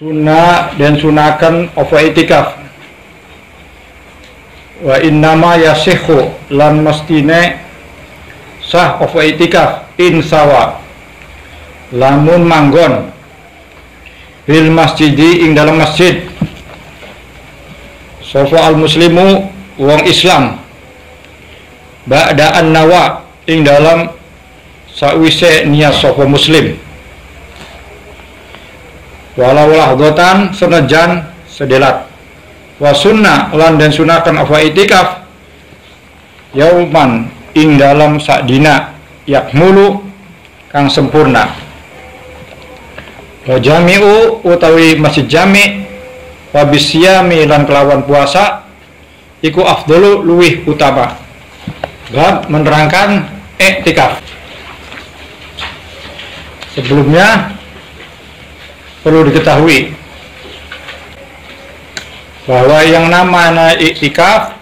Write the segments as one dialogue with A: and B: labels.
A: Sunnah dan sunahkan of itikaf. Wa innama yasihhu lan mestine sah of itikaf insawa lamun manggon bil masjidi ing dalam masjid sofa al muslimu wong Islam ba'da an nawa ing dalam sawise niat sofa muslim walau lahdotan senajan sedelat wa sunnah lan dan sunahkan apa itikaf yauman ing dalam sakdina yakmulu kang sempurna wa jami'u utawi masjid jami' wa bisyami lan kelawan puasa iku afdalu luwih utama. Bab menerangkan iktikaf. Sebelumnya perlu diketahui bahwa yang namanya iktikaf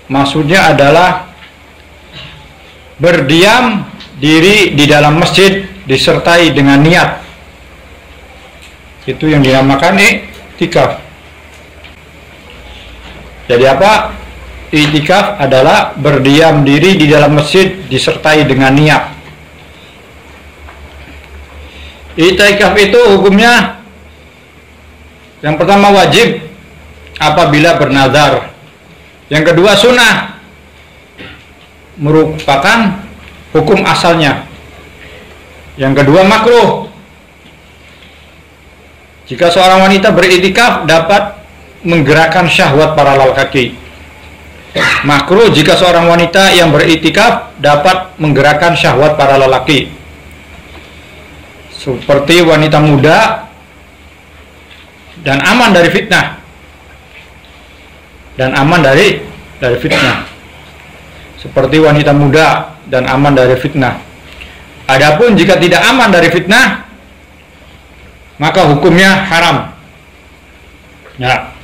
A: maksudnya adalah berdiam diri di dalam masjid disertai dengan niat. Itu yang dinamakan iktikaf. Jadi apa? Iktikaf adalah berdiam diri di dalam masjid disertai dengan niat. Iktikaf itu hukumnya yang pertama wajib apabila bernazar. Yang kedua sunnah, merupakan hukum asalnya. Yang kedua makruh. Jika seorang wanita beriktikaf dapat menggerakkan syahwat para lelaki. Makruh jika seorang wanita yang beriktikaf dapat menggerakkan syahwat para lelaki. Seperti wanita muda dan aman dari fitnah. Dan aman dari fitnah. Seperti wanita muda dan aman dari fitnah. Adapun jika tidak aman dari fitnah, maka hukumnya haram. Ya.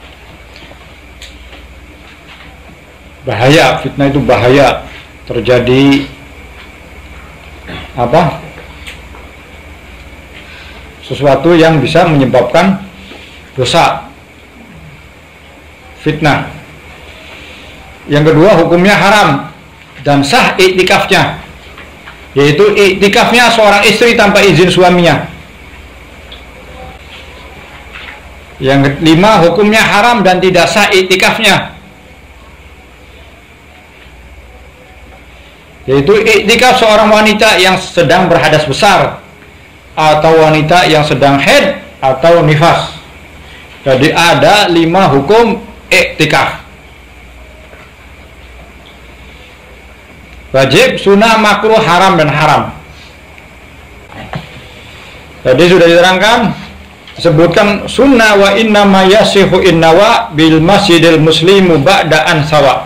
A: Bahaya, fitnah itu bahaya. Terjadi apa? Sesuatu yang bisa menyebabkan dosa. Fitnah. Yang kedua hukumnya haram dan sah iktikafnya, yaitu iktikafnya seorang istri tanpa izin suaminya. Yang kelima hukumnya haram dan tidak sah iktikafnya, yaitu iktikaf seorang wanita yang sedang berhadas besar atau wanita yang sedang haid atau nifas. Jadi ada 5 hukum iktikaf. Wajib, sunnah, makruh, haram, dan haram. Jadi sudah diterangkan, disebutkan sunnah wa inna ma yasihu innawa bil masjidil muslimu ba'da'an sawa.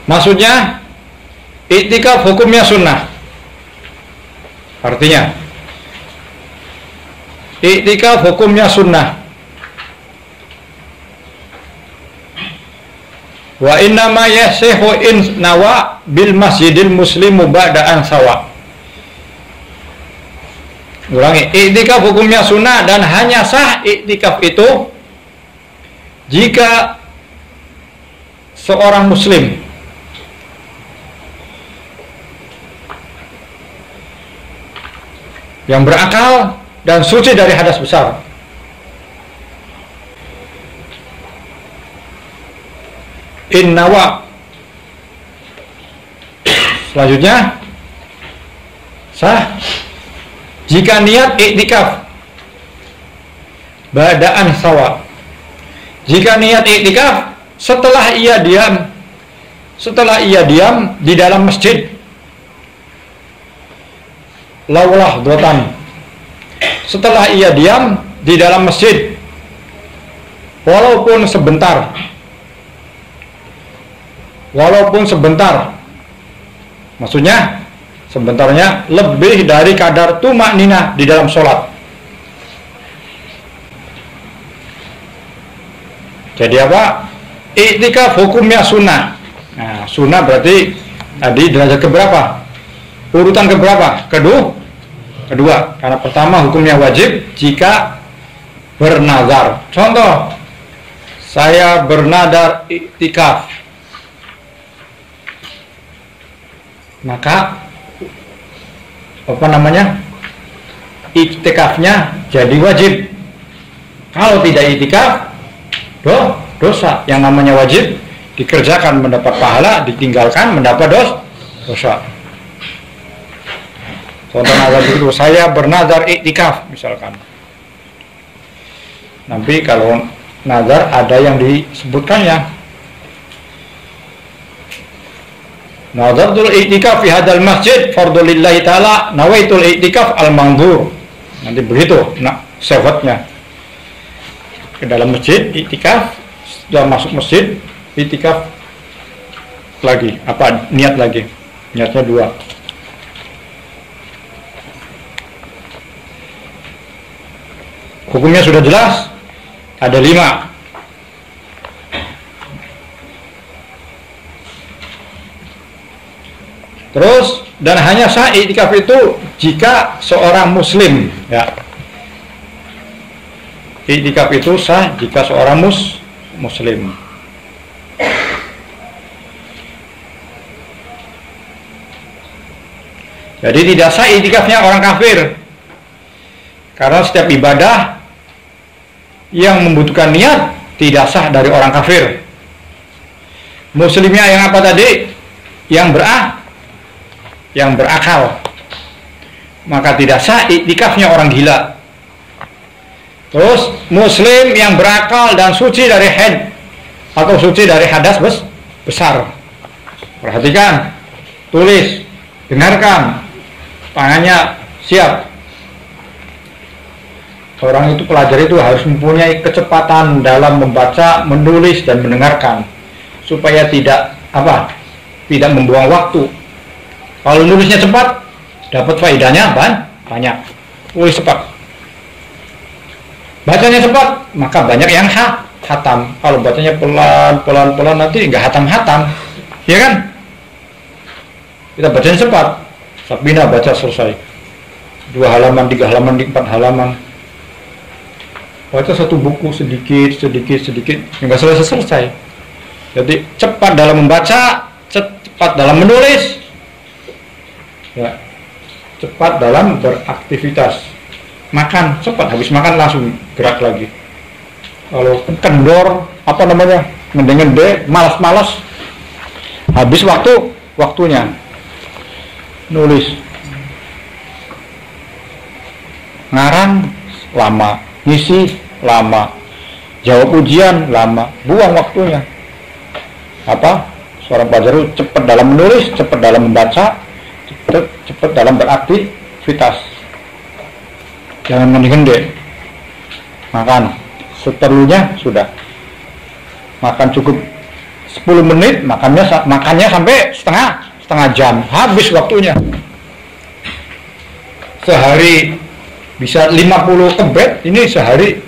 A: Maksudnya iktikaf hukumnya sunnah. Artinya iktikaf hukumnya sunnah. Wa inna ma yasihu in nawa bil masjidil muslimu ba'da'an sawa. Ulangi, iktikaf hukumnya sunnah dan hanya sah iktikaf itu jika seorang muslim yang berakal dan suci dari hadas besar. Innawa. Selanjutnya sah jika niat iktikaf ba'da'an sawa. Jika niat iktikaf setelah ia diam di dalam masjid laulah dotan, setelah ia diam di dalam masjid walaupun sebentar, maksudnya sebentarnya lebih dari kadar tumak nina di dalam sholat. Jadi apa? Iktikaf hukumnya sunnah. Nah, sunnah berarti tadi derajat keberapa? Urutan keberapa? Kedua. Karena pertama hukumnya wajib jika bernazar. Contoh, saya bernadar iktikaf, maka iktikafnya jadi wajib. Kalau tidak iktikaf, dosa. Yang namanya wajib dikerjakan mendapat pahala, ditinggalkan mendapat dosa. Contoh nazar itu, saya bernazar iktikaf misalkan. Nanti kalau nazar ada yang disebutkannya, nazartul i'tikaf fi hadzal masjid fardhu lillahi ta'ala nawaitul i'tikaf al-manzur. Nanti begitu syaratnya. Ke dalam masjid i'tikaf, sudah masuk masjid i'tikaf lagi, niat lagi. Niatnya 2. Hukumnya sudah jelas, ada 5. Terus, dan hanya sah iktikaf itu jika seorang muslim, ya. Iktikaf itu sah jika seorang muslim. Jadi tidak sah iktikafnya orang kafir. Karena setiap ibadah yang membutuhkan niat tidak sah dari orang kafir. Muslimnya yang apa tadi? Yang berakal, maka tidak sah iktikafnya orang gila. Terus muslim yang berakal dan suci dari haid atau suci dari hadas besar. Perhatikan, tulis, dengarkan, tangannya siap. Orang itu, pelajar itu harus mempunyai kecepatan dalam membaca, menulis dan mendengarkan supaya tidak membuang waktu. Kalau nulisnya cepat, dapat faedahnya banyak. Tulis cepat. Bacanya cepat, maka banyak yang hatam. Kalau bacanya pelan nanti nggak hatam. Ya kan? Kita bacanya cepat. Sabina baca selesai. 2 halaman, 3 halaman, 4 halaman. Baca satu buku sedikit, nggak selesai. Jadi cepat dalam membaca, cepat dalam menulis. Ya, cepat dalam beraktivitas. Makan cepat, habis makan langsung gerak lagi. Kalau kendor, ngende-ngende, malas-malas, habis waktunya. Nulis, ngarang lama, ngisi lama, jawab ujian lama, buang waktunya. Seorang pelajar cepat dalam menulis, cepat dalam membaca, cepat dalam beraktivitas. Jangan ngende-ngende. Makan seperlunya sudah. Makan cukup 10 menit, makannya sampai setengah jam, habis waktunya. Sehari bisa 50 kebet, ini sehari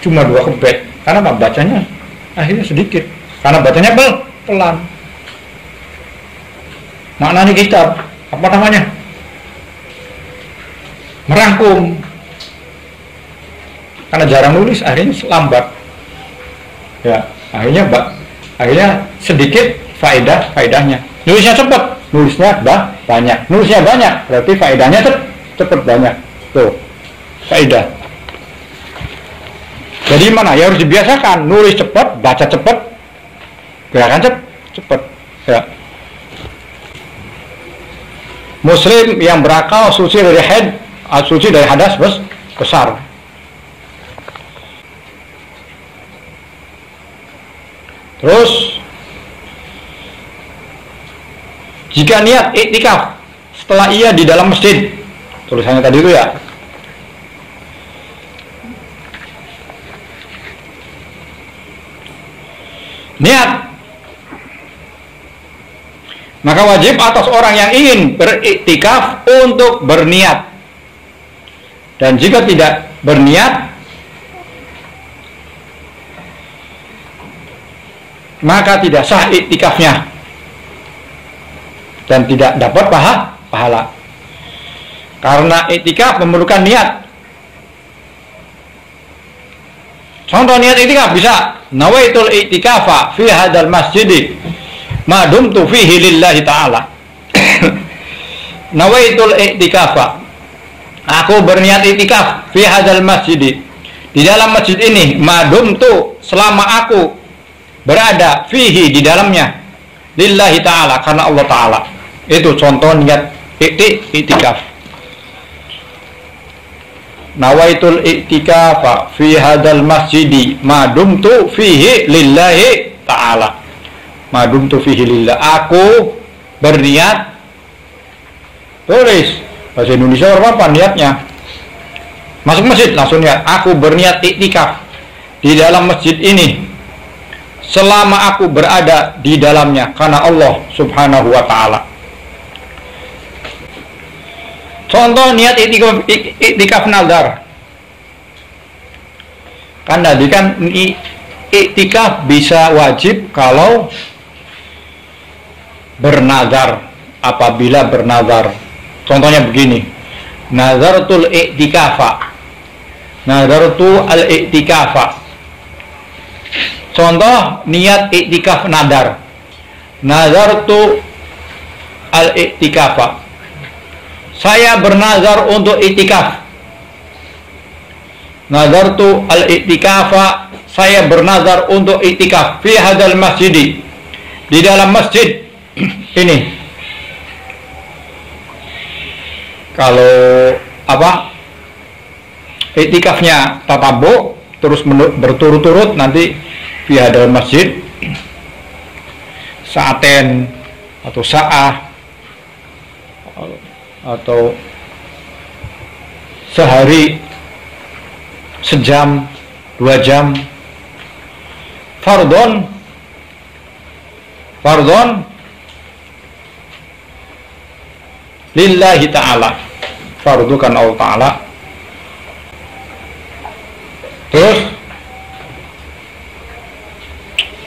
A: cuma 2 kebet. Karena bacanya akhirnya sedikit. Karena bacanya pelan. Maknanya kitab, merangkum. Karena jarang nulis, akhirnya lambat. Ya, akhirnya sedikit faedahnya. Nulisnya cepat, nulisnya banyak. Nulisnya banyak, berarti faedahnya cepat banyak. Tuh, faedah. Jadi mana? Ya harus dibiasakan, nulis cepat, baca cepat, gerakan cepat. Ya. Muslim yang berakal, suci dari haid, suci dari hadas besar. Terus, jika niat iktikaf setelah ia di dalam masjid, tulisannya tadi itu ya. Niat. Maka wajib atas orang yang ingin beriktikaf untuk berniat. Dan jika tidak berniat, maka tidak sah iktikafnya dan tidak dapat pahala. Karena iktikaf memerlukan niat. Contoh niat iktikaf bisa nawaitul iktikafa fi hadzal masjid ma dumtu fihi lillahi ta'ala. Nawaitul iktikafa, aku berniat iktikaf fi hadzal masjid, di dalam masjid ini, ma dumtu, selama aku berada fihi, di dalamnya, lillahi ta'ala, karena Allah ta'ala. Itu contoh niat iktikaf. Nawaitul i'tikafa fi hadzal masjidi ma dumtu fihi lillahi ta'ala. Ma dumtu fihi lillah. Aku berniat, tulis bahasa Indonesia apa niatnya? Masuk masjid langsung niat. Aku berniat i'tikaf di dalam masjid ini selama aku berada di dalamnya karena Allah Subhanahu wa ta'ala. Contoh niat iktikaf nazar. Kan tadi kan iktikaf bisa wajib kalau bernazar, apabila bernazar. Contohnya begini. Nazartul iktikafa. Nazartu al-iktikafa. Contoh niat iktikaf nadar. Nazartu al-iktikafa. Saya bernazar untuk iktikaf. Nazartu al-iktikafa, saya bernazar untuk iktikaf fi hadzal masjid, di dalam masjid ini. Kalau apa? Iktikafnya tatabu, terus berturut-turut, nanti fi hadzal masjid sa'aten atau sa'ah atau sehari, sejam, 2 jam. Fardhon lillahi ta'ala, fardu kan Allah ta'ala. Terus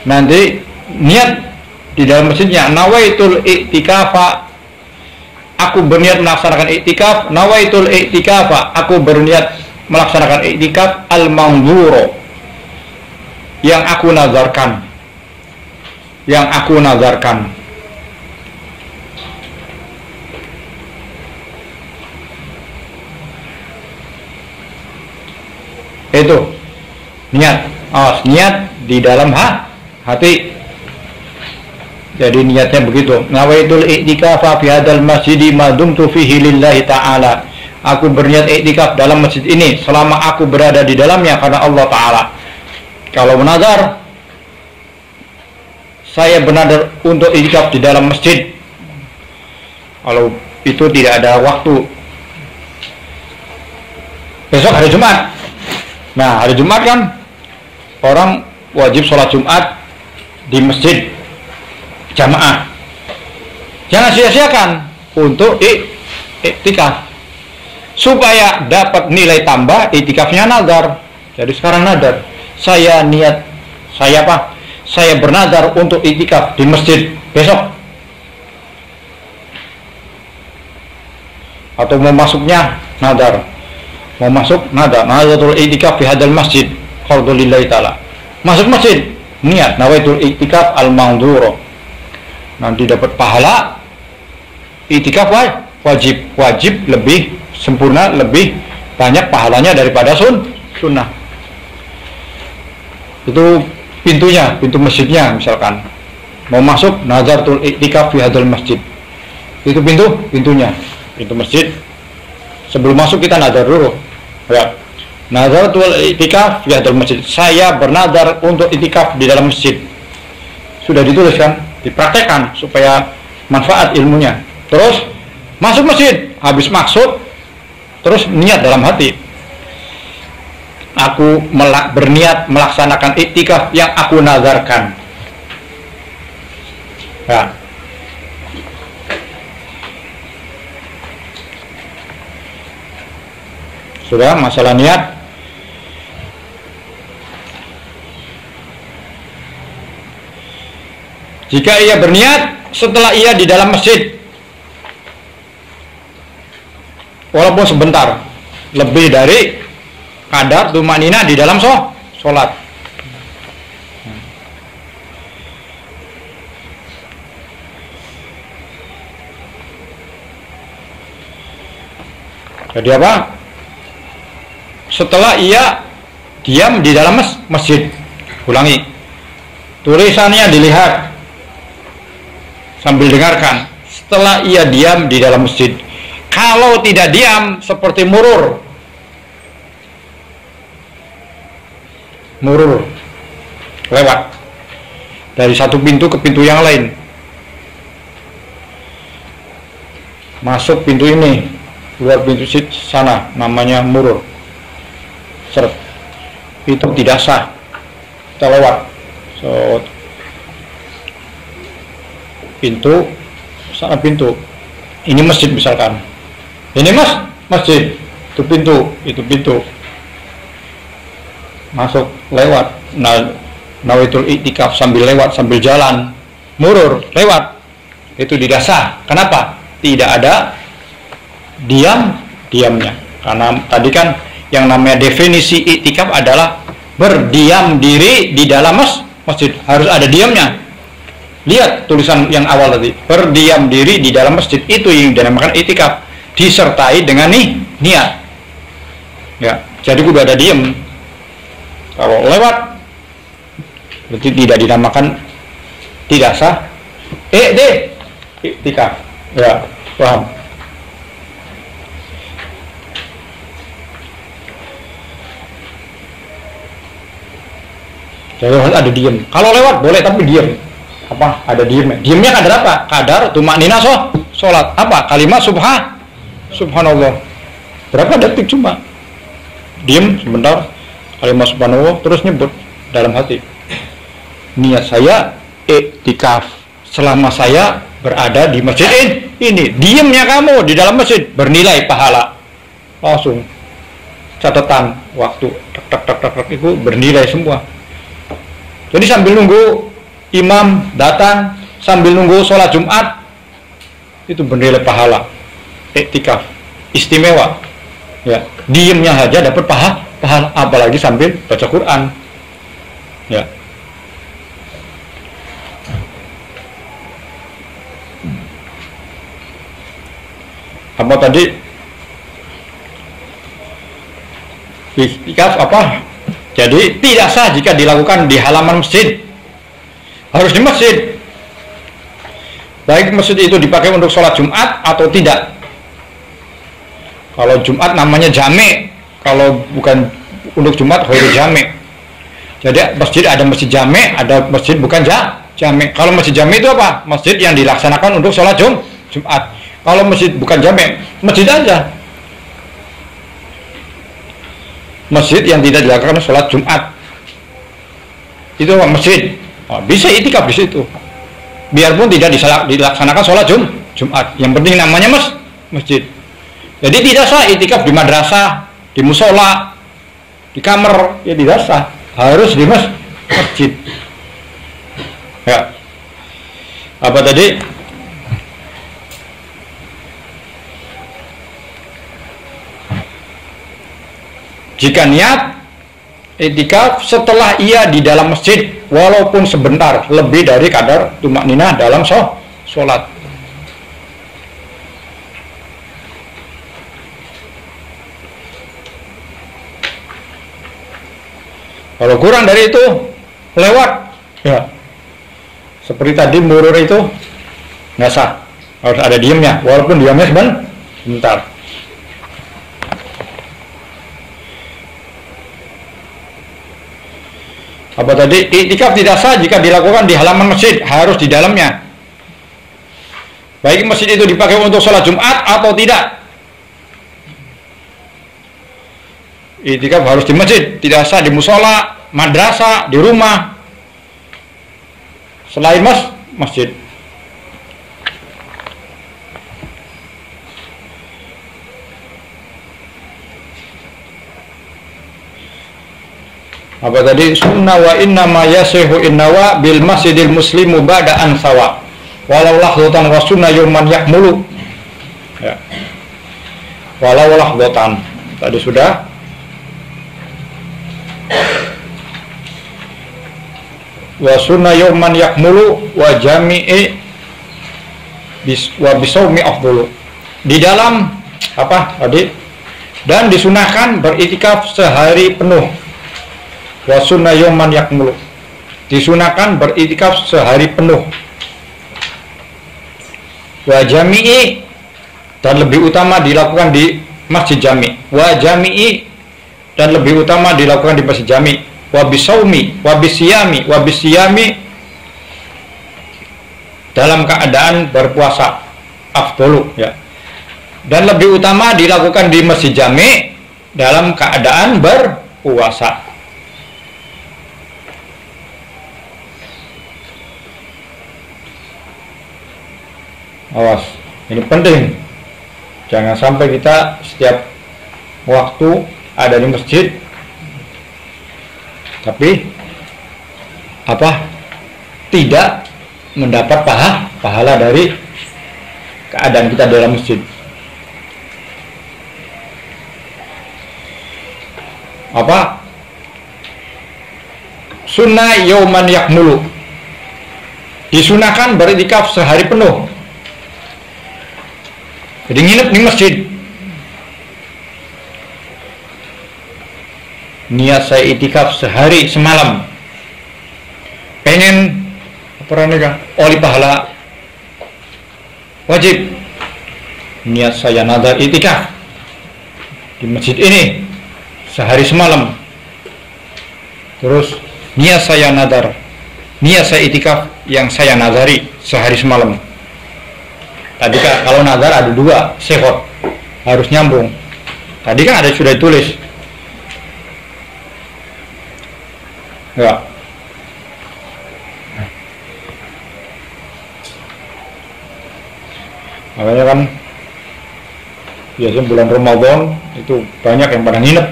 A: nanti niat di dalam masjidnya, nawaitul iktikafa, aku berniat melaksanakan iktikaf. Nawaitul iktikafa, aku berniat melaksanakan iktikaf al-manzuro, yang aku nazarkan. Yang aku nazarkan. Itu niat. Niat di dalam hati. Jadi niatnya begitu. Nawaitul i'tikafa fi hadzal masjid ma dumtu fihi lillahi ta'ala. Aku berniat i'tikaf dalam masjid ini selama aku berada di dalamnya karena Allah Ta'ala. Kalau menazar, saya bernazar untuk i'tikaf di dalam masjid. Kalau itu tidak ada waktu. Besok hari Jumat. Nah, hari Jumat kan orang wajib sholat Jumat di masjid jamaah. Jangan sia-siakan untuk iktikaf supaya dapat nilai tambah. Iktikafnya nazar. Jadi sekarang nazar, saya niat, saya bernazar untuk iktikaf di masjid besok, atau mau masuknya nazar, mau masuk nazar, nazarul iktikaf fi hadzal masjid fardhu lillahi ta'ala. Masuk masjid niat nawaitul iktikaf al-manzuro, nanti dapat pahala. Iktikaf wajib lebih sempurna, lebih banyak pahalanya daripada sunnah. Itu pintunya, pintu masjidnya. Misalkan mau masuk nazartul iktikaf fi hadzal masjid, itu pintunya, pintu masjid. Sebelum masuk kita nazar dulu ya, nazartul iktikaf fi hadzal masjid, saya bernazar untuk iktikaf di dalam masjid. Sudah dituliskan, dipraktekkan supaya manfaat ilmunya. Terus masuk masjid, habis maksud terus niat dalam hati, aku berniat melaksanakan iktikaf yang aku nazarkan. Ya. Sudah masalah niat. Jika ia berniat setelah ia di dalam masjid, walaupun sebentar, lebih dari kadar tumanina di dalam sholat. Jadi apa? Setelah ia diam di dalam masjid, ulangi, tulisannya dilihat sambil dengarkan. Setelah ia diam di dalam masjid, kalau tidak diam seperti murur lewat dari satu pintu ke pintu yang lain, masuk pintu ini, keluar pintu sana, namanya murur, seret, itu tidak sah, kita lewat pintu sana, pintu ini masjid misalkan, ini masjid, itu pintu masuk, lewat, nawaitul iktikaf, sambil lewat, sambil jalan, murur, lewat, itu tidak sah. Kenapa? Tidak ada diamnya. Karena tadi kan yang namanya definisi iktikaf adalah berdiam diri di dalam masjid, harus ada diamnya. Lihat tulisan yang awal tadi, berdiam diri di dalam masjid, itu yang dinamakan iktikaf, disertai dengan niat. Ya, jadi kudu ada diam. Kalau lewat berarti tidak dinamakan, tidak sah iktikaf. Ya, paham? Jadi harus ada diam. Kalau lewat boleh, tapi diam. Apa? Ada diamnya. Diamnya kadar apa? Kadar tumanina sholat. Apa? Kalimat subhanallah. Berapa detik cuma? Diam sebentar. Kalimat subhanallah, terus nyebut dalam hati, niat saya iktikaf selama saya berada di masjid ini. Diamnya kamu di dalam masjid bernilai pahala. Langsung catatan waktu tak itu bernilai semua. Jadi sambil nunggu imam datang, sambil nunggu sholat Jumat, itu bernilai pahala. Iktikaf istimewa. Ya, diamnya saja dapat pahala, apalagi sambil baca Quran. Ya. Apa tadi? Iktikaf apa? Jadi tidak sah jika dilakukan di halaman masjid. Harus di masjid. Baik masjid itu dipakai untuk sholat Jumat atau tidak. Kalau Jumat namanya jami', kalau bukan untuk Jumat khairu jami'. Jadi masjid ada masjid jami', ada masjid bukan jami'. Kalau masjid jami' itu apa? Masjid yang dilaksanakan untuk sholat Jumat. Kalau masjid bukan jami', masjid aja. Masjid yang tidak dilakukan sholat Jumat, itu apa? Masjid. Oh, bisa iktikaf di situ. Biarpun tidak dilaksanakan sholat Jumat, yang penting namanya masjid. Jadi tidak sah iktikaf di madrasah, di musola, di kamar, ya tidak sah. Harus di masjid. Ya. Apa tadi? Jika niat iktikaf setelah ia di dalam masjid, walaupun sebentar, lebih dari kadar tumakninah dalam sholat. Kalau kurang dari itu, lewat, ya. Seperti tadi murur itu nggak sah, harus ada diamnya, walaupun diamnya sebentar. Apa tadi? Iktikaf tidak sah jika dilakukan di halaman masjid, harus di dalamnya. Baik masjid itu dipakai untuk sholat Jumat atau tidak. Iktikaf harus di masjid, tidak sah di musola, madrasah, di rumah. Selain masjid. Apa tadi? Sunnah wa inna ma yasihu innawa bil masjidil muslimu ba'da an sawa. Walau lahdatan wa sunnah yuman yakmulu. Ya. Walau lahdatan. Tadi sudah. Wa sunnah yuman yakmulu wa jami'i wa bisawmi afdulu. Di dalam apa tadi? Dan disunahkan beriktikaf sehari penuh. Wa sunnah yawman yakmulu, disunahkan beriktikaf sehari penuh. Wa jami'i, dan lebih utama dilakukan di masjid jami'. Wa jami'i, dan lebih utama dilakukan di masjid jami'. Wa bisawmi, wa bisyami, dalam keadaan berpuasa. Afdolu, ya. Dan lebih utama dilakukan di masjid jami' dalam keadaan berpuasa. Awas, ini penting. Jangan sampai kita setiap waktu ada di masjid, tapi tidak mendapat pahala dari keadaan kita dalam masjid. Sunnah yauman yakmulu, disunahkan beriktikaf sehari penuh. Jadi nginep di masjid. Niat saya itikaf sehari semalam. Pengen oleh pahala wajib. Niat saya nazar itikaf di masjid ini sehari semalam. Terus niat saya nazar, niat saya itikaf yang saya nazari sehari semalam. Tadi kan kalau nazar ada dua, sehot, harus nyambung. Tadi kan ada sudah ditulis. Ya. Makanya kan biasanya bulan Ramadan itu banyak yang pada nginep.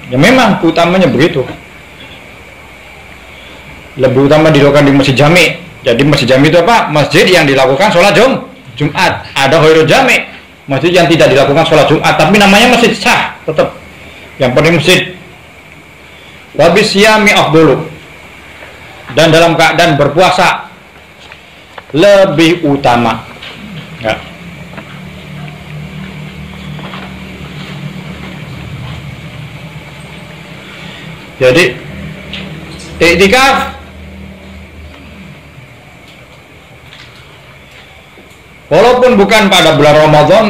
A: Ya memang utamanya begitu. Lebih utama dilakukan di masjid jami'. Jadi masjid jami' itu apa? Masjid yang dilakukan sholat Jumat. Ada khairul jami', masjid yang tidak dilakukan sholat Jumat, tapi namanya masjid sah tetap. Yang penting masjid. Wa bisyami afdulu, dan dalam keadaan berpuasa lebih utama. Ya. Jadi iktikaf walaupun bukan pada bulan Ramadan,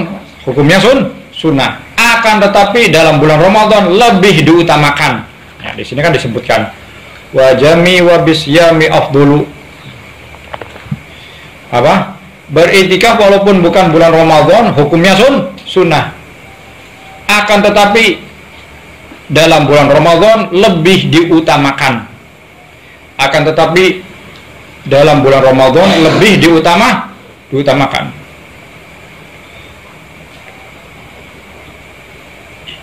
A: hukumnya sunnah. Akan tetapi dalam bulan Ramadan lebih diutamakan. Ya, di sini kan disebutkan wa jami wa bisyami afdulu. Beriktikaf walaupun bukan bulan Ramadan, hukumnya sunnah. Akan tetapi dalam bulan Ramadan lebih diutamakan. Akan tetapi dalam bulan Ramadan lebih diutamakan.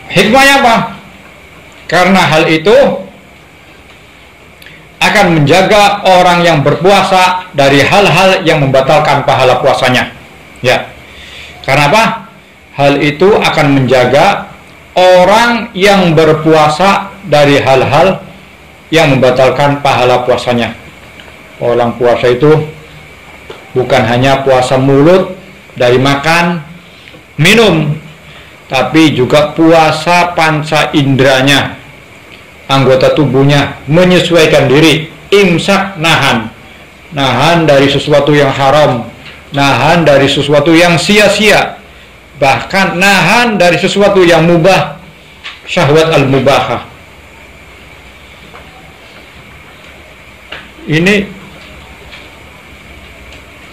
A: Hikmahnya apa? Karena hal itu akan menjaga orang yang berpuasa dari hal-hal yang membatalkan pahala puasanya. Ya. Karena apa? Hal itu akan menjaga orang yang berpuasa dari hal-hal yang membatalkan pahala puasanya. Orang puasa itu bukan hanya puasa mulut dari makan, minum, tapi juga puasa panca inderanya, anggota tubuhnya, menyesuaikan diri, imsak, nahan dari sesuatu yang haram, nahan dari sesuatu yang sia-sia, bahkan nahan dari sesuatu yang mubah, syahwat al-mubahah. Ini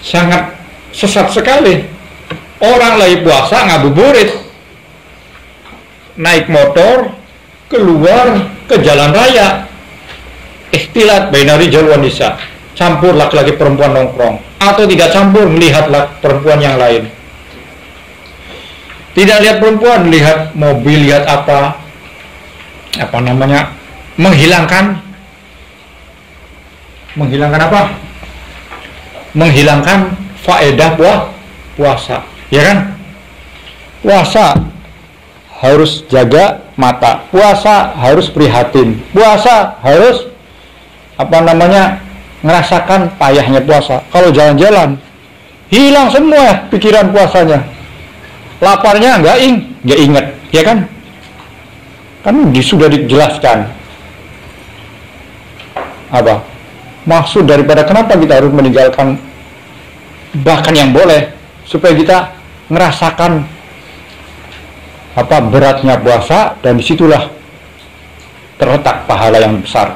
A: sangat sesat sekali. Orang lagi puasa ngabuburit, naik motor, keluar ke jalan raya, ikhtilat baina rijal wan nisa, campur laki-laki perempuan nongkrong, atau tidak campur melihat perempuan yang lain. Tidak lihat perempuan, lihat mobil, lihat apa namanya, menghilangkan apa? Menghilangkan faedah puasa, ya kan? Puasa harus jaga mata, puasa harus prihatin, puasa harus ngerasakan payahnya puasa. Kalau jalan-jalan hilang semua pikiran puasanya, laparnya nggak inget, ya kan? Kan sudah dijelaskan apa maksud daripada kenapa kita harus meninggalkan bahkan yang boleh, supaya kita ngerasakan beratnya puasa, dan disitulah terletak pahala yang besar.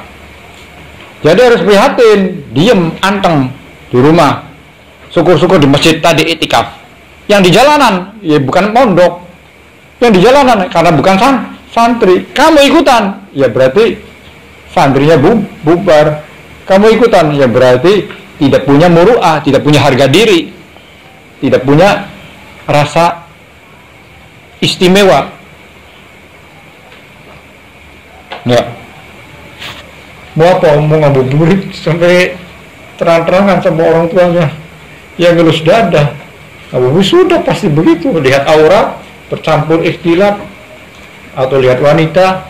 A: Jadi harus prihatin, diem, anteng di rumah, syukur-syukur di masjid tadi itikaf. Yang di jalanan, ya bukan pondok, yang di jalanan karena bukan santri, kamu ikutan, ya berarti santrinya bubar. Kamu ikutan, ya berarti tidak punya muru'ah, tidak punya harga diri, tidak punya rasa istimewa. Ya, mau ngabuburit sampai terang-terangan sama orang tuanya, ya ngelus dada. Ngabuburit sudah pasti begitu, lihat aurat, bercampur ikhtilat, atau lihat wanita,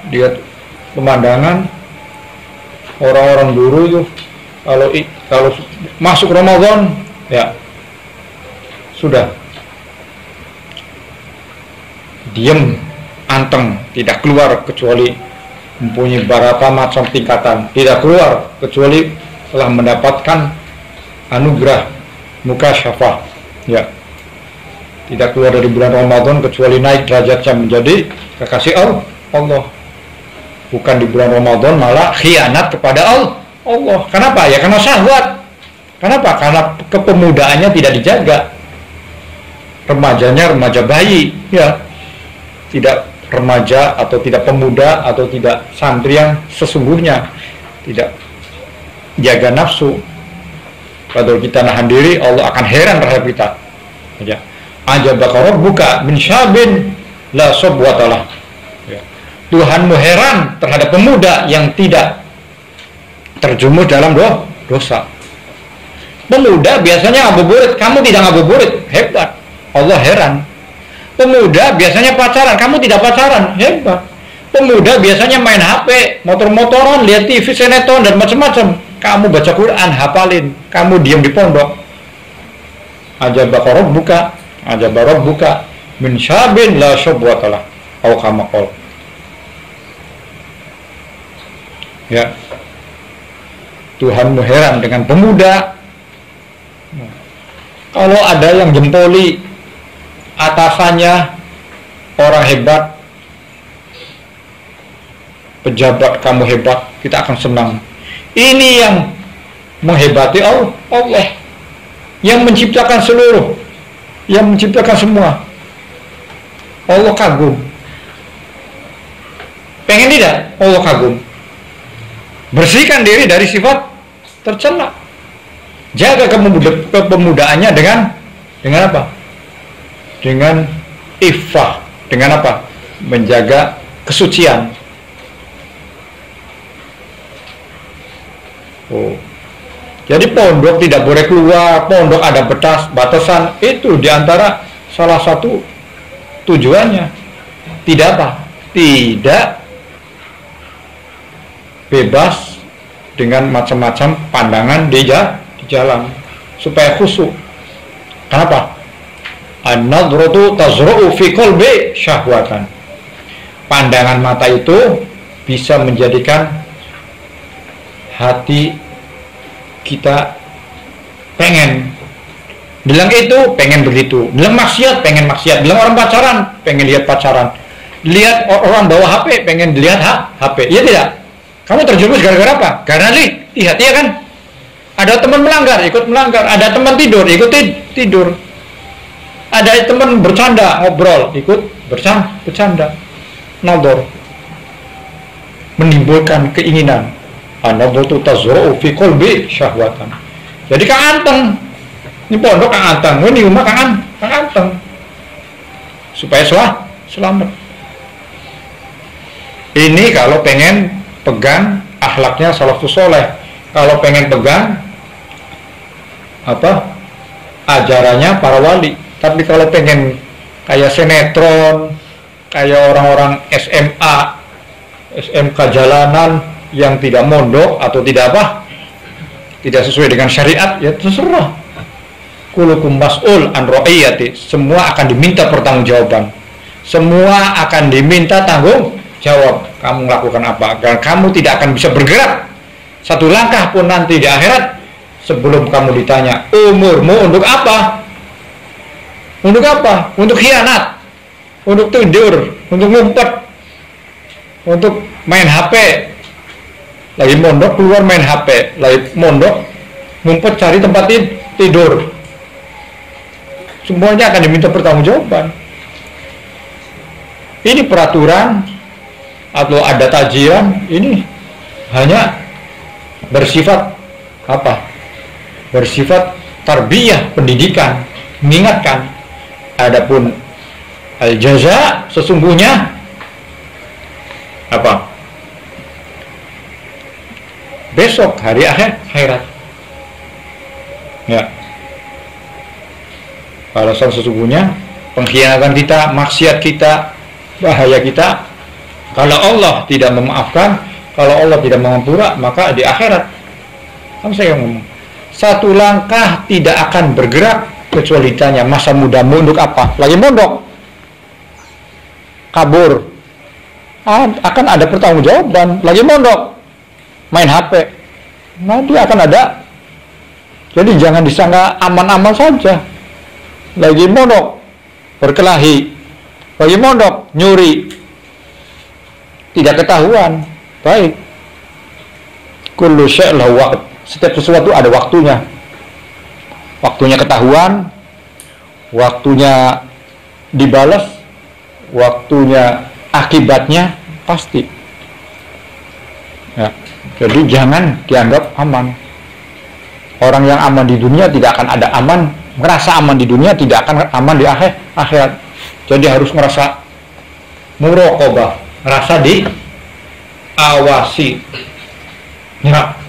A: lihat pemandangan. Orang-orang dulu itu kalau masuk Ramadan, ya sudah diem, anteng, tidak keluar kecuali mempunyai beberapa macam tingkatan, tidak keluar kecuali telah mendapatkan anugerah mukasyafah, ya tidak keluar dari bulan Ramadan kecuali naik derajatnya menjadi kekasih Allah. Bukan di bulan Ramadan malah khianat kepada Allah. Kenapa? Ya karena syahwat. Kenapa? Karena kepemudaannya tidak dijaga. Remajanya remaja bayi, ya. Tidak remaja atau tidak pemuda atau tidak santri yang sesungguhnya, tidak jaga nafsu. Kalau kita nahan diri, Allah akan heran terhadap kita. Ya. Ajabaka rabbuka min syabin la sabwatalah. Tuhanmu heran terhadap pemuda yang tidak terjumus dalam dosa. Pemuda biasanya ngabuburit, kamu tidak ngabuburit, hebat. Allah heran. Pemuda biasanya pacaran, kamu tidak pacaran, hebat. Pemuda biasanya main HP, motor-motoran, lihat TV, sinetron, dan macam-macam. Kamu baca Quran, hafalin, kamu diam di pondok. Ajabaka rabbuka min syabin la syabwatalah. Au kama qala. Ya, Tuhanmu heran dengan pemuda. Kalau ada yang jempoli atasannya, orang hebat, pejabat kamu hebat, kita akan senang. Ini yang menghebati Allah, yang menciptakan seluruh, yang menciptakan semua. Allah kagum. Pengen tidak? Allah kagum. Bersihkan diri dari sifat tercela. Jaga kepemudaannya dengan apa? Dengan iffah. Dengan apa? Menjaga kesucian. Jadi pondok tidak boleh keluar, pondok ada batasan. Itu diantara salah satu tujuannya. Tidak apa? Tidak bebas dengan macam-macam pandangan di jalan, supaya khusyuk. Kenapa? An-nadratu tazra'u fi qalbi syahwatan. Pandangan mata itu bisa menjadikan hati kita pengen bilang itu, pengen begitu, bilang maksiat, pengen maksiat, bilang orang pacaran, pengen lihat pacaran, lihat orang bawa HP, pengen lihat HP. Iya tidak? Kamu terjerumus gara-gara apa? Karena lihat, ya kan? Ada teman melanggar, ikut melanggar. Ada teman tidur, ikut tidur. Ada teman bercanda, ngobrol, ikut bercanda. Nador. menimbulkan keinginan. An-nadhatu tazra'u fi qalbi syahwatan. Jadi Kang Anteng, ini pondok Kang Anteng, ini rumah Kang Anteng, supaya selamat. Ini kalau pengen pegang akhlaknya salafus soleh, kalau pengen pegang ajarannya para wali. Tapi kalau pengen kayak sinetron, kayak orang-orang SMA, SMK jalanan yang tidak mondok atau tidak sesuai dengan syariat, ya terserah. Kulukum mas'ul an ra'iyati, semua akan diminta pertanggungjawaban, semua akan diminta tanggung jawab. Kamu melakukan apa, dan kamu tidak akan bisa bergerak satu langkah pun nanti di akhirat sebelum kamu ditanya umurmu untuk apa? Untuk apa? Untuk khianat, untuk tidur, untuk ngumpet, untuk main HP. Lagi mondok keluar main HP, lagi mondok ngumpet cari tempat tidur. Semuanya akan diminta pertanggungjawaban. Ini peraturan atau ada tajiran, ini hanya bersifat bersifat tarbiyah, pendidikan, mengingatkan. Adapun al-jaza sesungguhnya besok hari akhirat. Ya. Balasan sesungguhnya pengkhianatan kita, maksiat kita, bahaya kita, kalau Allah tidak memaafkan, kalau Allah tidak mengampura, maka di akhirat, kan saya ngomong, satu langkah tidak akan bergerak kecuali ditanya masa mudamu untuk apa? Lagi mondok, kabur, akan ada pertanggungjawaban. Lagi mondok, main HP, nanti akan ada. Jadi jangan disangka aman-aman saja. Lagi mondok berkelahi, lagi mondok nyuri, tidak ketahuan. Baik, kullu syai' lahu waqt. Setiap sesuatu ada waktunya. Waktunya ketahuan, waktunya dibalas, waktunya akibatnya pasti. Ya, jadi jangan dianggap aman. Orang yang aman di dunia tidak akan ada aman, merasa aman di dunia tidak akan aman di akhirat. Jadi harus merasa muraqabah, merasa diawasi. Ya.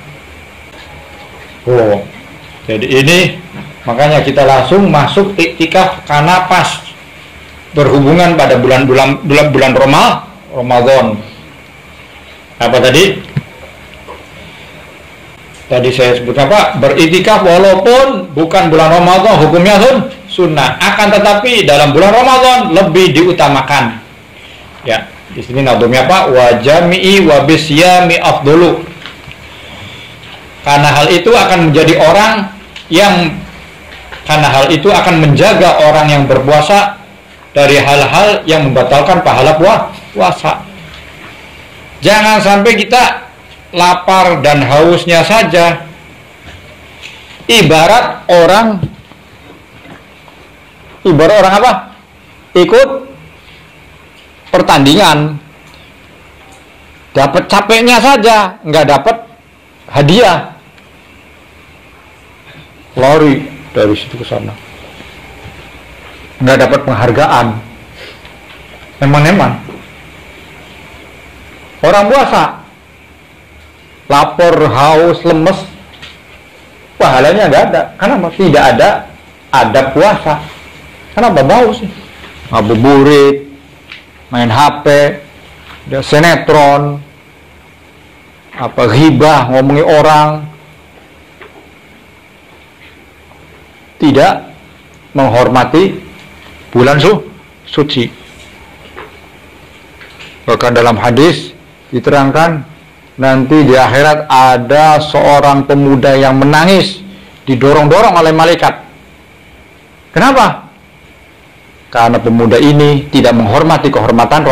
A: Oh, jadi ini makanya kita langsung masuk iktikaf karena pas berhubungan pada bulan Ramadan. Apa tadi? Tadi saya sebut beriktikaf walaupun bukan bulan Ramadan, hukumnya sunnah. Akan tetapi dalam bulan Ramadan lebih diutamakan. Ya, di sini nadumnya wa jami'i wa bisyami afdulu. Karena hal itu akan menjadi orang yang akan menjaga orang yang berpuasa dari hal-hal yang membatalkan pahala puasa. Jangan sampai kita lapar dan hausnya saja. Ibarat orang ikut pertandingan, dapat capeknya saja, nggak dapat hadiah. Lari dari situ ke sana, nggak dapat penghargaan. Eman-eman. Orang puasa lapar, haus, lemes, pahalanya nggak ada. Kenapa? Tidak ada adab puasa. Kenapa bau sih? Ngabuburit, main HP, sinetron, ghibah, ngomongin orang, tidak menghormati bulan suci. Bahkan dalam hadis diterangkan nanti di akhirat ada seorang pemuda yang menangis didorong-dorong oleh malaikat. Kenapa? Karena pemuda ini tidak menghormati kehormatan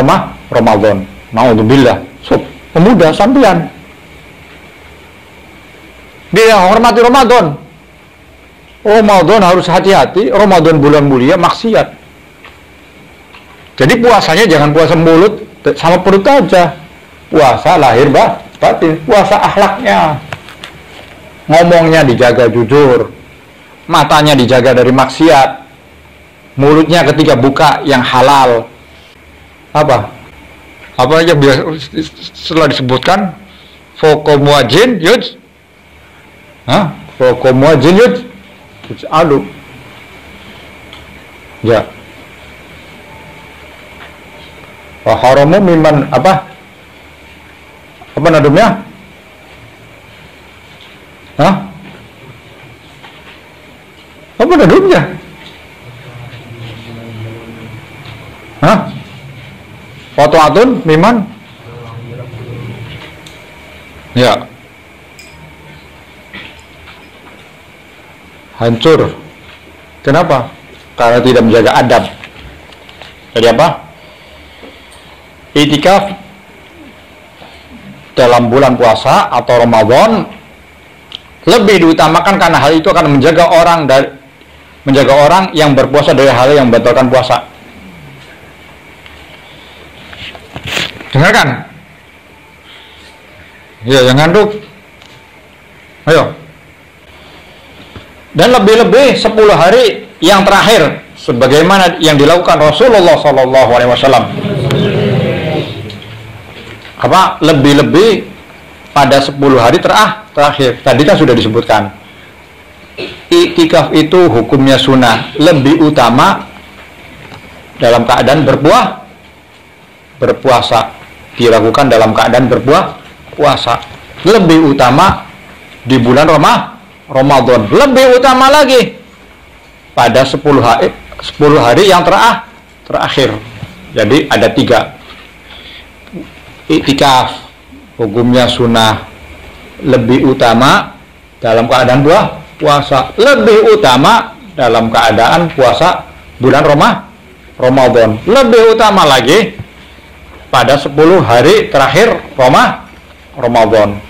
A: Ramadan. Naudzubillah. Pemuda sampean dia hormati Ramadan. Ramadan harus hati-hati. Ramadan bulan mulia, maksiat. Jadi puasanya jangan puasa mulut sama perut aja. puasa lahir batin, puasa akhlaknya, ngomongnya dijaga jujur, matanya dijaga dari maksiat, mulutnya ketika buka yang halal. Apa aja biasa setelah disebutkan foko muajin yud, foko muajin yud, alu, ya. Haramu miman apa nadumnya? Apa nadumnya? Foto atun miman? Ya. Hancur. Kenapa? Karena tidak menjaga adab. Jadi apa? Itikaf dalam bulan puasa atau Ramadan lebih diutamakan karena hal itu akan menjaga orang yang berpuasa dari hal yang membatalkan puasa. Dengarkan. Ya, yang ngantuk. Ayo. Dan lebih-lebih 10 hari yang terakhir sebagaimana yang dilakukan Rasulullah SAW. Apa? Lebih-lebih pada 10 hari terakhir. Tadi kan sudah disebutkan. Iktikaf itu hukumnya sunnah, lebih utama dalam keadaan berpuasa. Dilakukan dalam keadaan berpuasa. Lebih utama di bulan Ramadan. Lebih utama lagi pada 10 hari yang terakhir. Jadi ada 3. Iktikaf hukumnya sunnah, lebih utama dalam keadaan puasa, lebih utama dalam keadaan puasa bulan Ramadan, lebih utama lagi pada 10 hari terakhir Ramadan,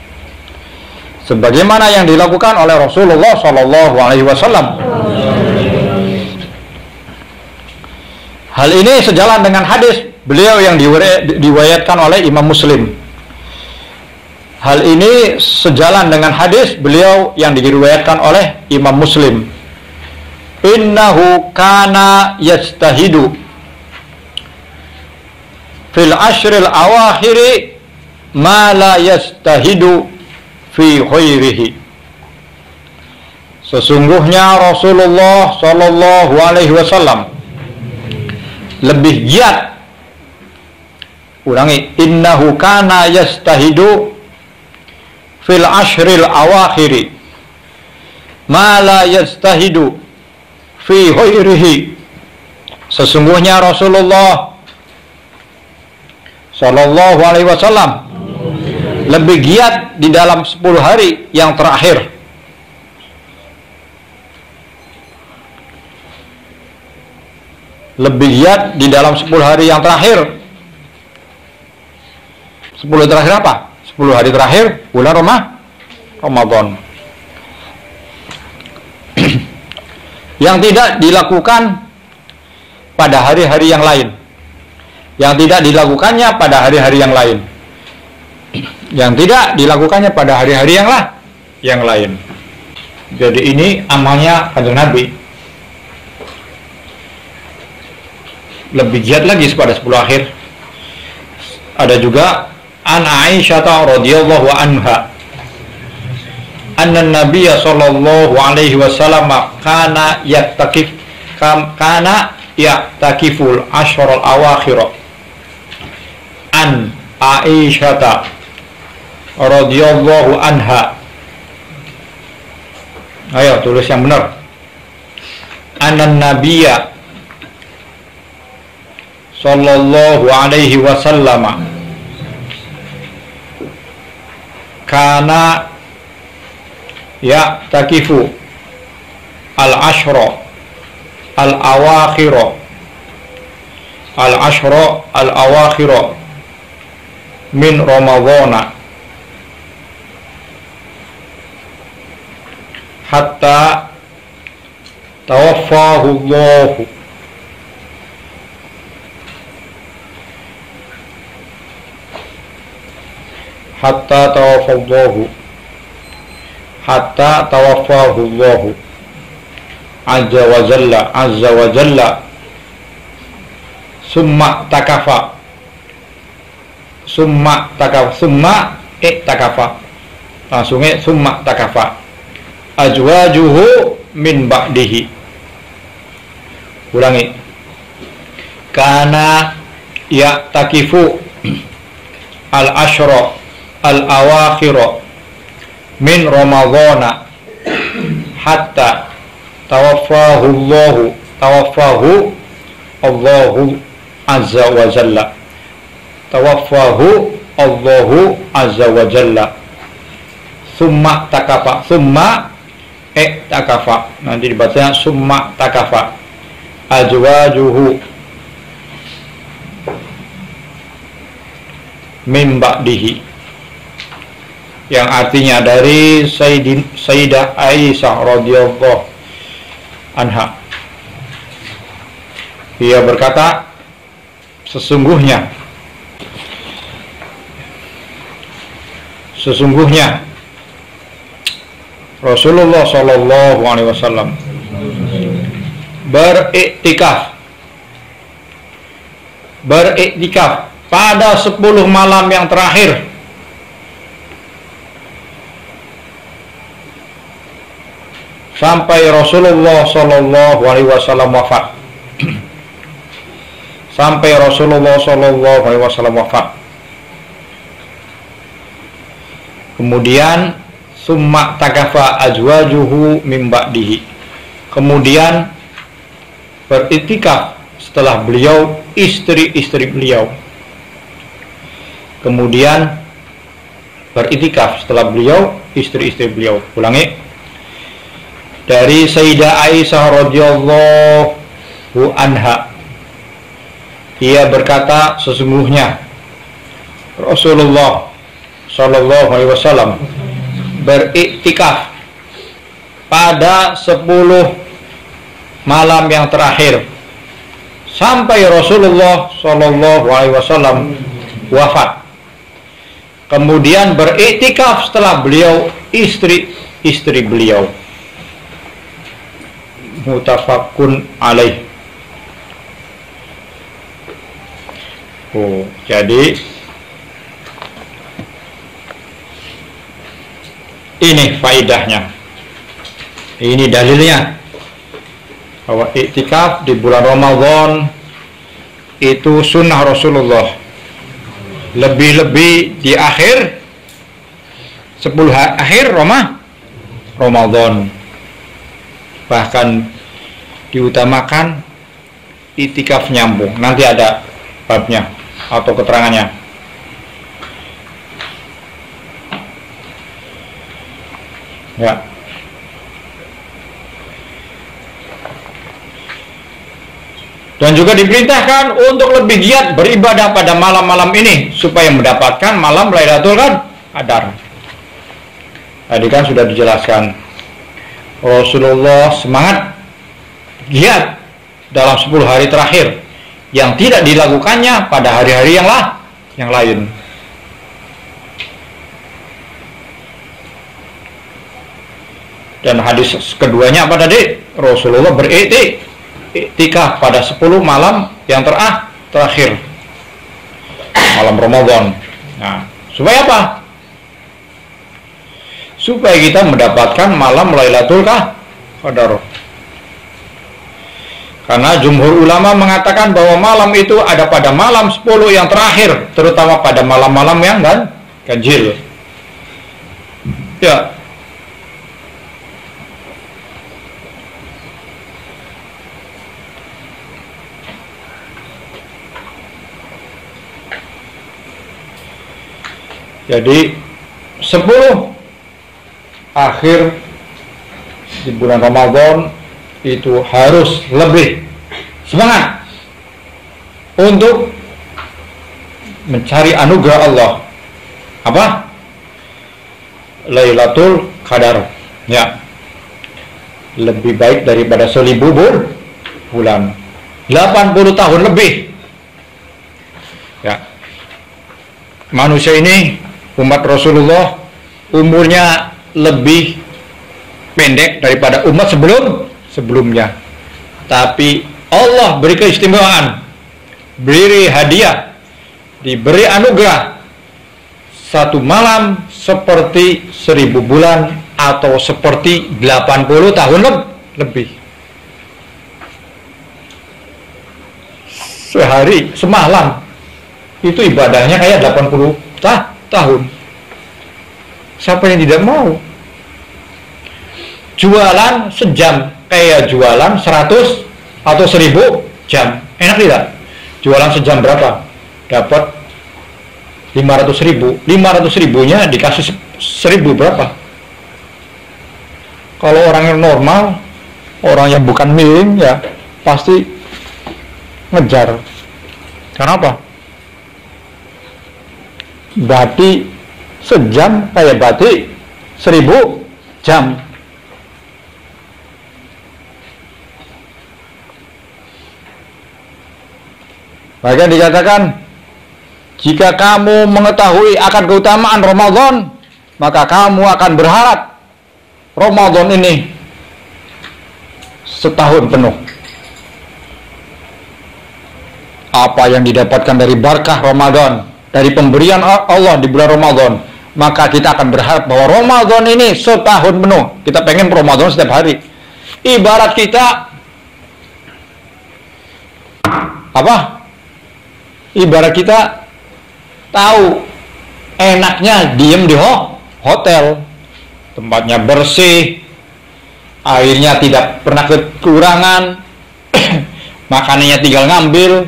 A: sebagaimana yang dilakukan oleh Rasulullah SAW. Hal ini sejalan dengan hadis beliau yang diriwayatkan oleh Imam Muslim. Hal ini sejalan dengan hadis beliau yang diriwayatkan oleh Imam Muslim. Innahu kana yastahidu fil ashril awakhiri ma la yastahidu fi khairihi. Sesungguhnya Rasulullah sallallahu alaihi wasallam lebih giat. Ulangi, innahu kana yastahidu fil ashril awakhiri ma la yastahidu fi khairihi. Sesungguhnya Rasulullah sallallahu alaihi wasallam lebih giat di dalam 10 hari yang terakhir. Lebih giat di dalam 10 hari yang terakhir. 10 terakhir apa? 10 hari terakhir bulan Ramadan. Yang tidak dilakukan pada hari-hari yang lain. Yang tidak dilakukannya pada hari-hari yang lain. Yang tidak dilakukannya pada hari-hari yang lain. Jadi ini amalnya Kanjeng Nabi. Lebih giat lagi pada 10 akhir. Ada juga an Aisyah radhiyallahu anha anna Nabiyya sallallahu alaihi wasallam kana ya'takiful ashrul awakhir. An Aisyah radhiyallahu anha. Ayo tulis yang benar. Anna Nabiyya sallallahu alaihi wasallam kana ya'takifu al-ashra al-awakhira min Ramadhana hatta tawaffahu Allah. hatta tawaffahu Allahu azza wa jalla summa takafa langsungnya summa takafa azwajuhu min ba'dihi. Ulangi. Kana ya'takifu al-ashra al-awakhira min ramadhana hatta tawaffahu Allahu azza wa jalla. Tawaffahu Allahu azza wa jalla. Summa takafa, summa takafa, nanti dibacanya summa takafa azwajuhu min ba'dihi, yang artinya dari Sayyidah Aisyah radhiyallahu anha. Ia berkata, sesungguhnya Rasulullah Shallallahu Alaihi Wasallam beriktikaf pada 10 malam yang terakhir sampai Rasulullah Shallallahu Alaihi Wasallam wafat. Sampai Rasulullah Shallallahu Alaihi Wasallam wafat. Kemudian summa takafa azwajuhu min ba'dihi. Kemudian beriktikaf setelah beliau istri-istri beliau. Kemudian beriktikaf setelah beliau istri-istri beliau. Ulangi. Dari Sayyidah Aisyah radhiyallahu anha, ia berkata, sesungguhnya Rasulullah Shallallahu Alaihi Wasallam beriktikaf pada 10 malam yang terakhir sampai Rasulullah Shallallahu Alaihi Wasallam wafat. Kemudian beriktikaf setelah beliau istri-istri beliau. Muttafaqun alaih. Jadi ini faidahnya, ini dalilnya bahwa iktikaf di bulan Ramadan itu sunnah Rasulullah, lebih-lebih di akhir 10 akhir Ramadan, bahkan diutamakan iktikaf nyambung. Nanti ada babnya atau keterangannya. Ya. Dan juga diperintahkan untuk lebih giat beribadah pada malam-malam ini supaya mendapatkan malam Lailatul Qadar. Tadi kan sudah dijelaskan, Rasulullah semangat giat dalam 10 hari terakhir yang tidak dilakukannya pada hari-hari yang lain. Dan hadis keduanya apa tadi? Rasulullah beriktikaf pada 10 malam yang terakhir malam Ramadan. Nah, supaya apa? Supaya kita mendapatkan malam Lailatul Qadar. Karena jumhur ulama mengatakan bahwa malam itu ada pada malam 10 yang terakhir, terutama pada malam-malam yang ganjil. Ya. Jadi 10 akhir di bulan Ramadan itu harus lebih semangat untuk mencari anugerah Allah. Apa? Lailatul Qadar. Ya. Lebih baik daripada 1000 bulan. 80 tahun lebih. Ya. Manusia ini umat Rasulullah umurnya lebih pendek daripada umat sebelumnya. Tapi Allah beri keistimewaan, beri hadiah, diberi anugerah satu malam seperti 1000 bulan atau seperti 80 tahun lebih. Sehari, semalam itu ibadahnya kayak 80 tahun. Siapa yang tidak mau? Jualan sejam kayak jualan 100 atau 1000 jam. Enak tidak? Jualan sejam berapa? Dapat 500.000. 500.000-nya dikasih 1000 berapa? Kalau orang yang normal, orang yang bukan miring ya pasti ngejar. Kenapa? Berarti sejam kayak berarti 1000 jam. Bahkan dikatakan, jika kamu mengetahui akan keutamaan Ramadan, maka kamu akan berharap Ramadan ini setahun penuh. Apa yang didapatkan dari berkah Ramadan, dari pemberian Allah di bulan Ramadan, maka kita akan berharap bahwa Ramadan ini setahun penuh. Kita pengen Ramadan setiap hari. Ibarat kita apa? Ibarat kita tahu enaknya diem di hotel, tempatnya bersih, airnya tidak pernah kekurangan, makanannya tinggal ngambil.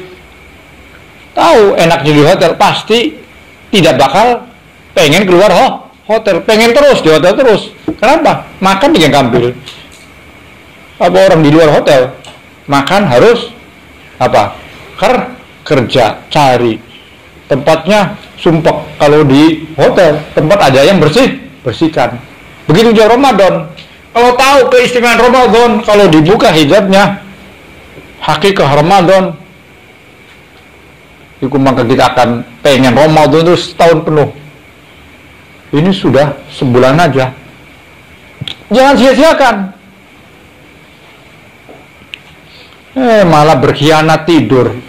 A: Tahu enaknya di hotel, pasti tidak bakal pengen keluar hotel, pengen terus di hotel terus. Kenapa? Makan tinggal ngambil. Apa orang di luar hotel makan harus apa? Kerja, cari tempatnya sumpek. Kalau di hotel tempat ada yang bersihkan. Begitu juga Ramadan. Kalau tahu keistimewaan Ramadan, kalau dibuka hijabnya hakikat Ramadan, itu maka kita akan pengen Ramadan itu setahun penuh. Ini sudah sebulan aja. Jangan sia-siakan. Malah berkhianat tidur.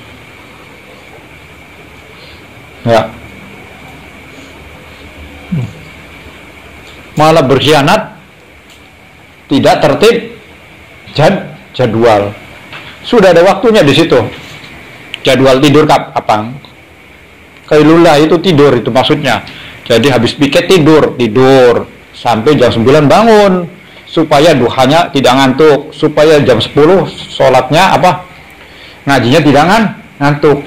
A: Ya. Malah berkhianat, tidak tertib jadwal. Sudah ada waktunya di situ. Jadwal tidur kapan? Qailullah itu tidur itu maksudnya. Jadi habis piket tidur sampai jam 9 bangun supaya duhanya tidak ngantuk, supaya jam 10 sholatnya apa? Ngajinya tidak ngantuk.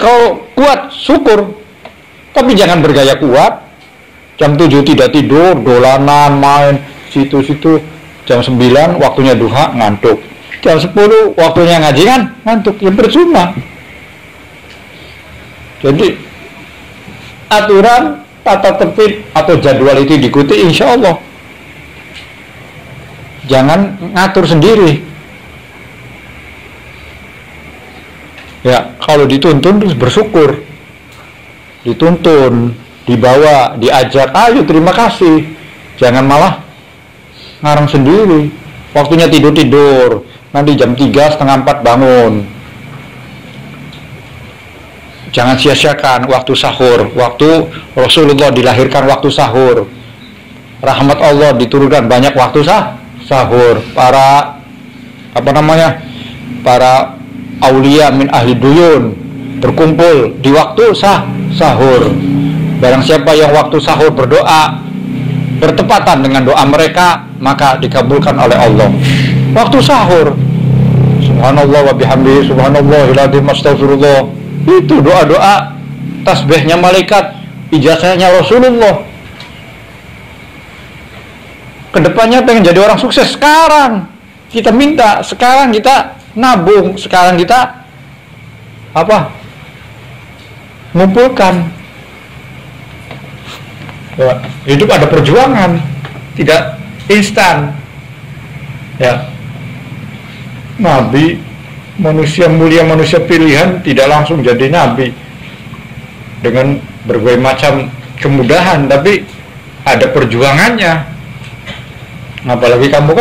A: Kalau kuat syukur, tapi jangan bergaya kuat. Jam 7 tidak tidur, dolanan, main situ-situ. Jam 9 waktunya duha ngantuk. Jam 10 waktunya ngaji ngantuk, ya percuma. Jadi aturan tata tertib atau jadwal itu diikuti, insya Allah. Jangan ngatur sendiri. Ya, kalau dituntun terus bersyukur. Dituntun, dibawa, diajak, ayo terima kasih. Jangan malah ngarang sendiri. Waktunya tidur, nanti jam 3, setengah 4 bangun. Jangan sia-siakan waktu sahur. Waktu Rasulullah dilahirkan waktu sahur. Rahmat Allah diturunkan banyak waktu sahur. Para para aulia min ahli duyun berkumpul di waktu sahur. Barang siapa yang waktu sahur berdoa bertepatan dengan doa mereka, maka dikabulkan oleh Allah. Waktu sahur, subhanallah wa bihamdihi, subhanallahil adzim, astagfirullah, itu doa-doa tasbihnya malaikat, ijazahnya Rasulullah. Kedepannya pengen jadi orang sukses, sekarang kita minta, sekarang kita nabung, sekarang kita ngumpulkan. Ya, hidup ada perjuangan, tidak instan. Ya, nabi, manusia mulia, manusia pilihan tidak langsung jadi nabi dengan berbagai macam kemudahan, tapi ada perjuangannya. Apalagi kamu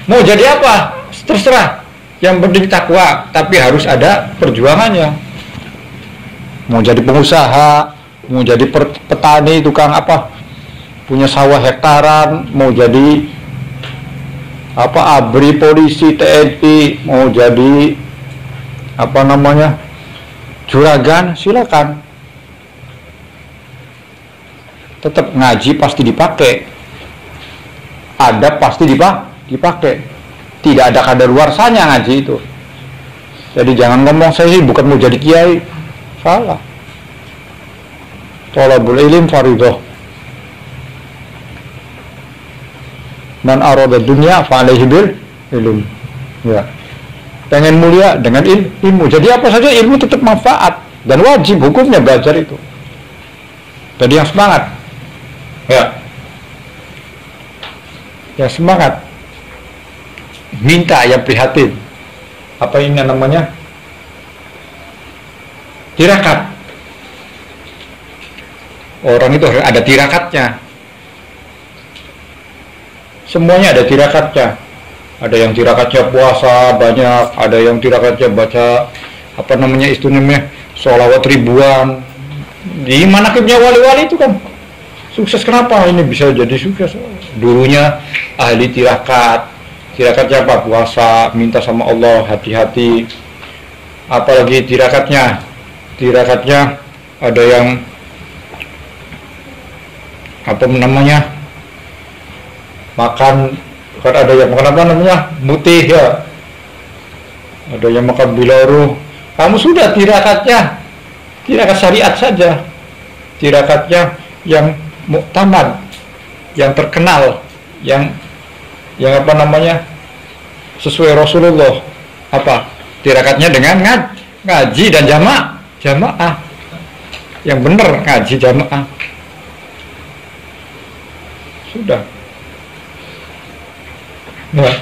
A: mau jadi apa, terserah, yang penting takwa, tapi harus ada perjuangannya. Mau jadi pengusaha, mau jadi petani, tukang apa, punya sawah hektaran, mau jadi apa, ABRI, polisi, TNI, mau jadi apa namanya, juragan, silakan. Tetap ngaji pasti dipakai, adab pasti dipakai. Tidak ada kadaluarsanya ngaji itu. Jadi jangan ngomong saya bukan mau jadi kiai, salah. Thalabul ilm fardhu. Man arada dunya fa alaihi bil ilm. Ya. Pengen mulia dengan ilmu. Jadi apa saja ilmu tetap manfaat dan wajib hukumnya belajar itu. Jadi yang semangat. Ya. Yang semangat. Minta yang prihatin. Apa ini namanya? Tirakat. Orang itu ada tirakatnya. Semuanya ada tirakatnya. Ada yang tirakatnya puasa banyak, ada yang tirakatnya baca apa namanya, sholawat ribuan. Di manakibnya wali-wali itu kan sukses. Kenapa ini bisa jadi sukses? Dulunya ahli tirakat. Tirakatnya apa? Puasa, minta sama Allah, hati-hati. Apalagi tirakatnya ada yang apa namanya, makan, kan ada yang makan apa namanya, mutih ya, ada yang makan bilaru. Kamu sudah tirakat syariat saja, tirakatnya yang muktamad, yang terkenal, yang apa namanya, sesuai Rasulullah. Apa tirakatnya? Dengan ngaji dan jamaah yang benar, ngaji jamaah. Sudah. Nah.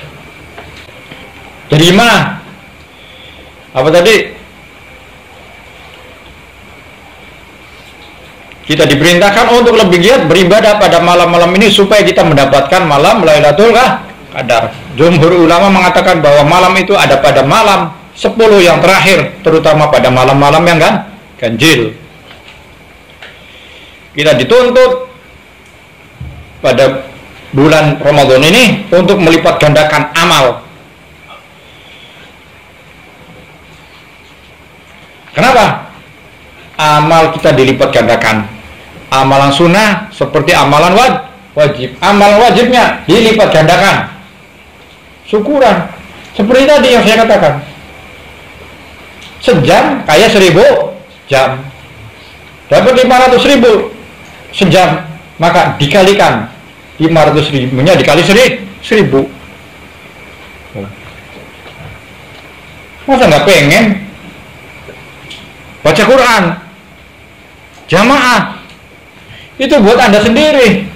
A: Jadi gimana? Apa tadi? Kita diperintahkan untuk lebih giat beribadah pada malam-malam ini supaya kita mendapatkan malam Lailatul Qadar. Jumhur ulama mengatakan bahwa malam itu ada pada malam 10 yang terakhir, terutama pada malam-malam yang ganjil. Kita dituntut pada bulan Ramadan ini untuk melipat gandakan amal. Kenapa? Amal kita dilipat gandakan. Amalan sunnah seperti amalan wajib. Amalan wajibnya dilipat gandakan. Syukuran. Seperti tadi yang saya katakan. Sejam kayak 1000 jam. Dapat 500.000 sejam. Maka dikalikan 500.000-nya dikali 1.000. Masa nggak pengen baca Quran jamaah? Itu buat Anda sendiri,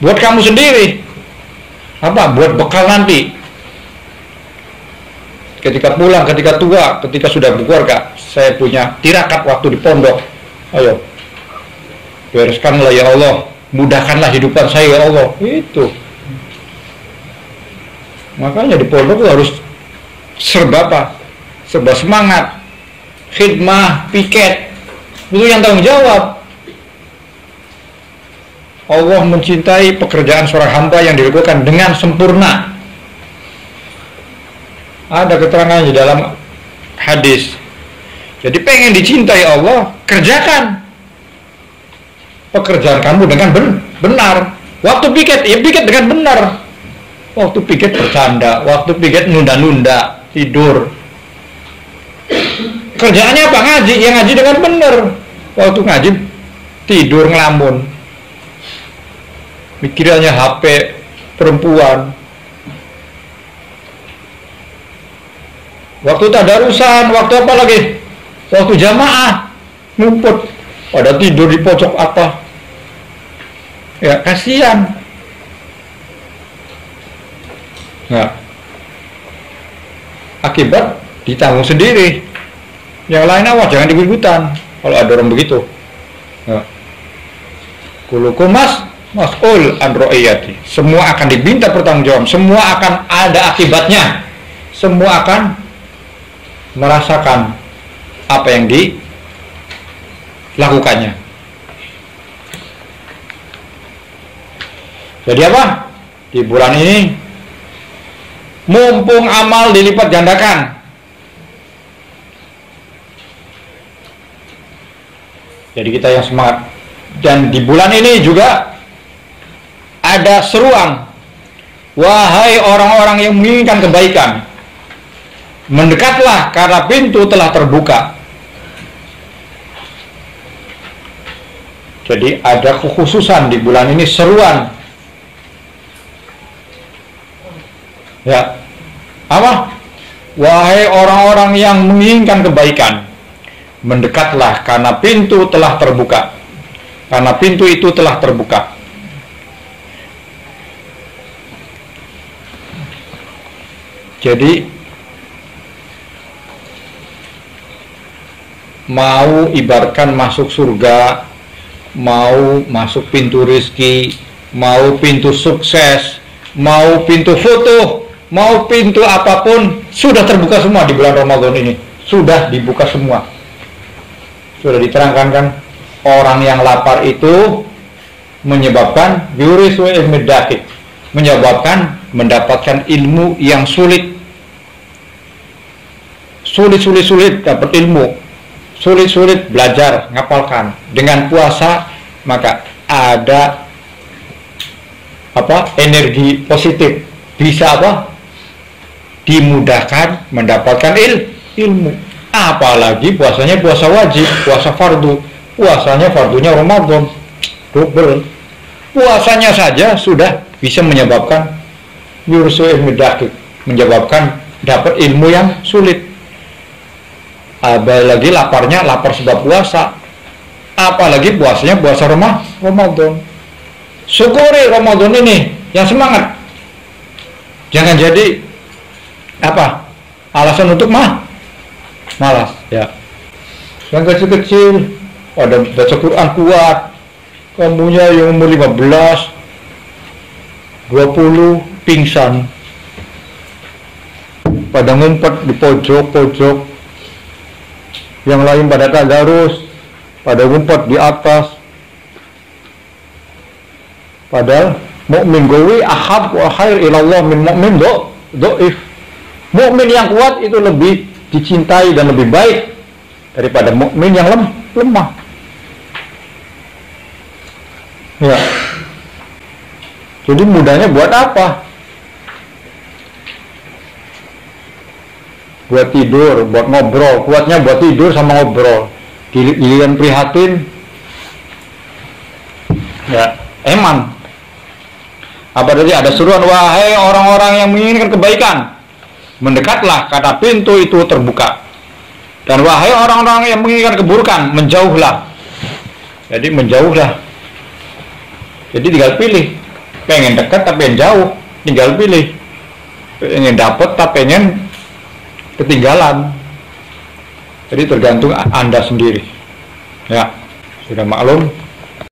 A: buat kamu sendiri. Apa? Buat bekal nanti. Ketika pulang, ketika tua, ketika sudah berkeluarga, saya punya tirakat waktu di pondok. Ayo, bereskanlah ya Allah, mudahkanlah hidupan saya ya Allah. Itu. Makanya di pondok harus serba apa? Serba semangat, khidmah, piket. Itu yang tanggung jawab. Allah mencintai pekerjaan seorang hamba yang dilakukan dengan sempurna. Ada keterangan di dalam hadis. Jadi pengen dicintai Allah, kerjakan pekerjaan kamu dengan benar. Waktu piket, ya piket dengan benar. Waktu piket bercanda, waktu piket nunda-nunda, tidur. Kerjaannya apa? Ngaji, ya ngaji dengan benar. Waktu ngaji, tidur ngelamun. Pikirannya HP, perempuan. Waktu tadarusan, waktu apa lagi? Waktu jamaah, ngumpet, pada tidur di pojok apa? Ya, kasihan. Nah, akibat ditanggung sendiri. Yang lain awas, jangan ikut-ikutan kalau ada orang begitu. Nah. Kulukum mas'ul an ra'iyati. Semua akan diminta pertanggungjawaban, semua akan ada akibatnya. Semua akan merasakan apa yang dilakukannya. Jadi apa? Di bulan ini mumpung amal dilipat gandakan, jadi kita yang semangat. Dan di bulan ini juga ada seruan, wahai orang-orang yang menginginkan kebaikan, mendekatlah karena pintu telah terbuka. Jadi ada kekhususan di bulan ini, seruan. Ya, apa? Wahai orang-orang yang menginginkan kebaikan, mendekatlah karena pintu telah terbuka. Karena pintu itu telah terbuka. Jadi mau ibaratkan masuk surga, mau masuk pintu rezeki, mau pintu sukses, mau pintu foto, mau pintu apapun, sudah terbuka semua di bulan Ramadan ini. Sudah dibuka semua. Sudah diterangkan kan, orang yang lapar itu menyebabkan yurisu ilmi dakik, menyebabkan mendapatkan ilmu yang sulit dapat ilmu, sulit belajar, ngapalkan. Dengan puasa maka ada energi positif, bisa dimudahkan mendapatkan ilmu. Apalagi puasanya puasa wajib, puasa fardu, puasanya fardunya Ramadan, double. Puasanya saja sudah bisa menyebabkan yursu ilmi dakik, menyebabkan dapat ilmu yang sulit. Apalagi laparnya, lapar sebab puasa, apalagi puasanya puasa Ramadan. Syukuri Ramadan ini, yang semangat. Jangan jadi alasan untuk malas ya. Yang kecil-kecil ada baca Quran kuat, kamunya yang umur 15 20 pingsan, pada ngumpet di pojok-pojok, yang lain pada tadarus, pada ngumpet di atas. Padahal mukmin gawi ahab wa khair ilallah min mukmin dhaif. Mukmin yang kuat itu lebih dicintai dan lebih baik daripada mukmin yang lemah. Ya. Jadi mudahnya buat apa? Buat tidur, buat ngobrol. Kuatnya buat tidur sama ngobrol. Giliran prihatin, ya eman. Apa tadi? Ada seruan, wahai orang-orang yang menginginkan kebaikan, mendekatlah karena pintu itu terbuka. Dan wahai orang-orang yang menginginkan keburukan, menjauhlah. Jadi menjauhlah. Jadi tinggal pilih. Pengen dekat tapi pengen jauh, tinggal pilih. Pengen dapat tapi pengen ketinggalan. Jadi tergantung Anda sendiri. Ya, sudah maklum.